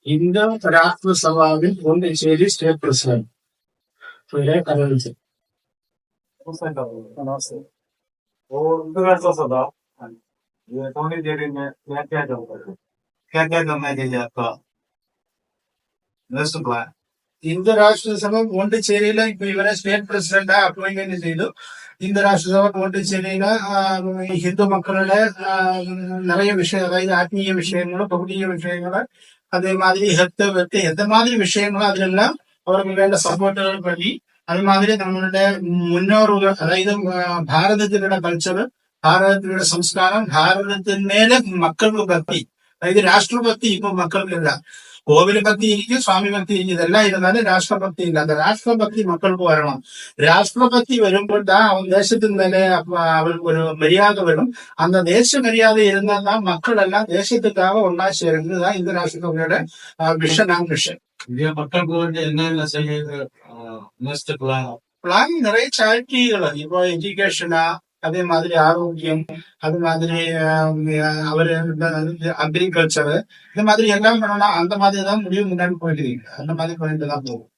Indo Rafu Savavin Pondicherry State President. Today, Karanji. Indo Raष्ट्रसभा Pondicherry இப்ப இவரை state பிரசிடென்டா appointment செய்து இந்த ராஷ்டிரசபா பாண்டிச்சேரியில ஹிந்து மக்களோட நிறைய விஷயம், அதாவது ஆத்மீய விஷயங்களும் பௌதிக விஷயங்களும் அதே மாதிரி ஹெல்த் வெல்த் எந்த மாதிரி விஷயங்களும் அதுல எல்லாம் அவருக்கு வேண்ட சப்போர்ட்டுகள் பண்ணி அது மாதிரி நம்மளுடைய முன்னோர்கள், அதாவது பாரதத்தினோட கல்ச்சர், பாரதத்தினோட சம்ஸ்காரம், பாரதத்தின் மேல மக்களுக்கு பக்தி, அதாவது ராஷ்டிரபக்தி இப்ப மக்களுக்கு இல்ல. கோவில் பக்தி இருக்கு, சுவாமி பக்தி இருக்கு, இதெல்லாம் இருந்தாலும் ராஷ்டிரபக்தி இல்லை. அந்த ராஷ்டிரபக்தி மக்களுக்கு வரணும். ராஷ்டிரபக்தி வரும்போது தான் அவங்க தேசத்தின் மேலே அவருக்கு ஒரு மரியாதை வரும். அந்த தேச மரியாதை இருந்தால் தான் மக்கள் எல்லாம் தேசத்துக்காக ஒன்னா சேர்ந்துதான் இந்த ராஷ்டிரபக்தியோட விஷன். மக்களுக்கு வந்து என்னென்ன செய்யுது பிளான் நிறைய சேரிட்டிகள், இப்போ எஜுகேஷனா, அதே மாதிரி ஆரோக்கியம், அது மாதிரி அவரு அக்ரிகல்ச்சர், இந்த மாதிரி எல்லாம் பண்ணணும். அந்த மாதிரி தான் முடிவு முன்னாடி போயிட்டு இருக்கு. அந்த மாதிரி பண்ணிட்டு தான் போகும்.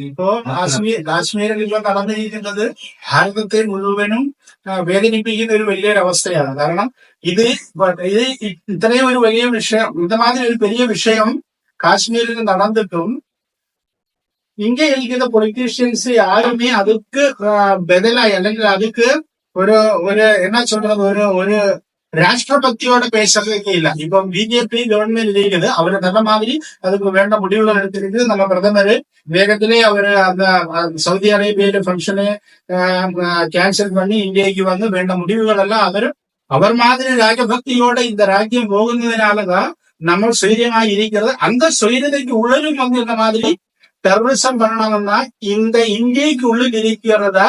ഇപ്പോ കാശ്മീരിൽ ഇപ്പൊ നടന്നിരിക്കുന്നത് ഭാരതത്തെ മുഴുവനും വേദനിപ്പിക്കുന്ന ഒരു വലിയൊരു അവസ്ഥയാണ്. കാരണം ഇത് ഇത്രയും ഒരു വലിയ വിഷയം, ഇതുമാതിരി ഒരു വലിയ വിഷയം കാശ്മീരിൽ നടന്നിട്ടും இங்க இருக்கிற பொலிட்டீஷியன்ஸ் யாருமே அதுக்கு பதிலாக അല്ലെങ്കിൽ அதுக்கு ஒரு என்ன சொல்றது ஒரு ராஷ்டிரபக்தியோட பேசுறதுக்கு இல்ல. இப்போ பிஜேபி கவர்மெண்ட் இருக்குது, அவரு நல்ல மாதிரி அதுக்கு வேண்ட முடிவுகள் எடுத்திருக்கு. நம்ம பிரதமர் வேகத்திலே அவரு அந்த சவுதி அரேபியில ஃபங்க்ஷனு கேன்சல் பண்ணி இந்தியாவுக்கு வந்து வேண்ட முடிவுகள் எல்லாம் அவர் மாதிரி ராஜபக்தியோட இந்த ராஜ்யம் போகுന്നതിனாலதான் നമ്മൾ സ്വൈര്യമായി இருக்கிறது. அந்த സ്വൈര്യതയ്ക്ക് ഉള്ളിലും வந்து இந்த மாதிரி டெரரிசம் பண்ணணும்னா இந்த இந்தியக்கு உள்ளில் இருக்கிறதா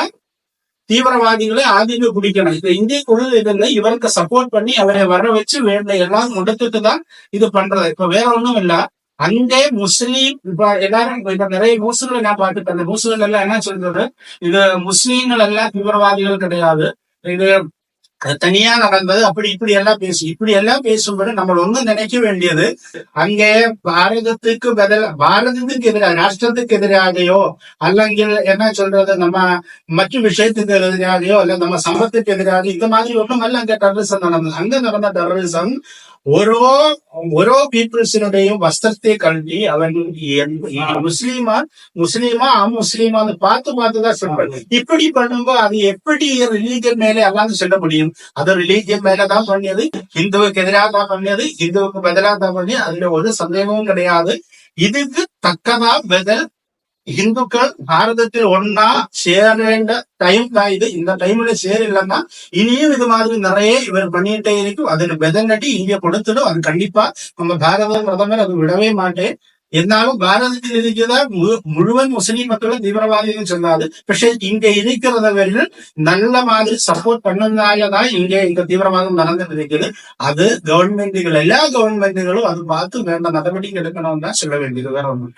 தீவிரவாதிகளை ஆதிக்க குடிக்கணும். இப்ப இந்தியக்குள்ள இதுல இவருக்கு சப்போர்ட் பண்ணி அவரை வர வச்சு வேண்ட எல்லாம் முடத்துட்டு தான் இது பண்றது. இப்ப வேற ஒண்ணும் இல்ல. அங்கே முஸ்லீம் இப்ப எல்லாரும் இப்ப நிறைய முஸ்லிம்களை நான் பார்த்துட்டு, அந்த முஸ்லிம்கள் எல்லாம் என்ன சொல்றது, இது முஸ்லீம்கள் எல்லாம் தீவிரவாதிகள் கிடையாது, இது தனியா நடந்தது, அப்படி இப்படி எல்லாம் பேசும்போது நம்ம ஒண்ணு நினைக்க வேண்டியது, அங்கே பாரதத்துக்கு எதிராக ராஷ்டிரத்துக்கு எதிராகையோ അല്ലെങ്കിൽ என்ன சொல்றது நம்ம மற்ற விஷயத்துக்கு எதிராகையோ அல்ல நம்ம சம்பத்துக்கு எதிராக இந்த மாதிரி ஒண்ணும் அல்ல அங்க டெரரிசம் நடந்தது. அங்க நடந்த டெரரிசம் ഓരോ പീപ്പിൾസിനുടെയും വസ്ത്രത്തെ കണ്ടി അവൻ முஸ்லீமா அமுஸ்லீமான்னு பார்த்துதான் சொல்றாங்க. இப்படி பண்ணும்போ அது எப்படி ரிலீஜன் மேலே அல்லான்னு சொல்ல முடியும்? அது ரிலீஜன் மேலதான் பண்ணியது, ஹிந்துவுக்கு எதிராக தான் பண்ணியது, ஹிந்துவுக்கு பதிலாக தான் பண்ணி, அதுல ஒரு சந்தேகமும் கிடையாது. இதுக்கு தக்கதா பதில் இந்துக்கள் பாரதத்தில் ஒன்னா சேரேண்ட டைம் தான் இது. இந்த டைம்ல சேரலன்னா இனியும் இது மாதிரி நிறைய இவர் பண்ணிட்டே இருக்கும். அதுல பெதங்கட்டி இங்க கொடுத்துடும். அது கண்டிப்பா நம்ம பாரத பிரதமர் அது விடவே மாட்டேன். എന്നാലും ഭാരതത്തിൽ ഇരിക്കുന്ന മുഴുവൻ മുസ്ലിം മക്കളും തീവ്രവാദികൾ சொன்னாது. പക്ഷെ இங்க இருக்கிறவர்கள் நல்ல மாதிரி சப்போர்ட் பண்ணனாலதான் இங்க இந்த தீவிரவாதம் நடந்துட்டு இருக்குது. அது கவர்மெண்ட்டுகள், எல்லா கவர்மெண்ட்டுகளும் அது பார்த்து வேண்ட நடவடிக்கை எடுக்கணும்னு தான் சொல்ல வேண்டியது, வேற ஒண்ணு.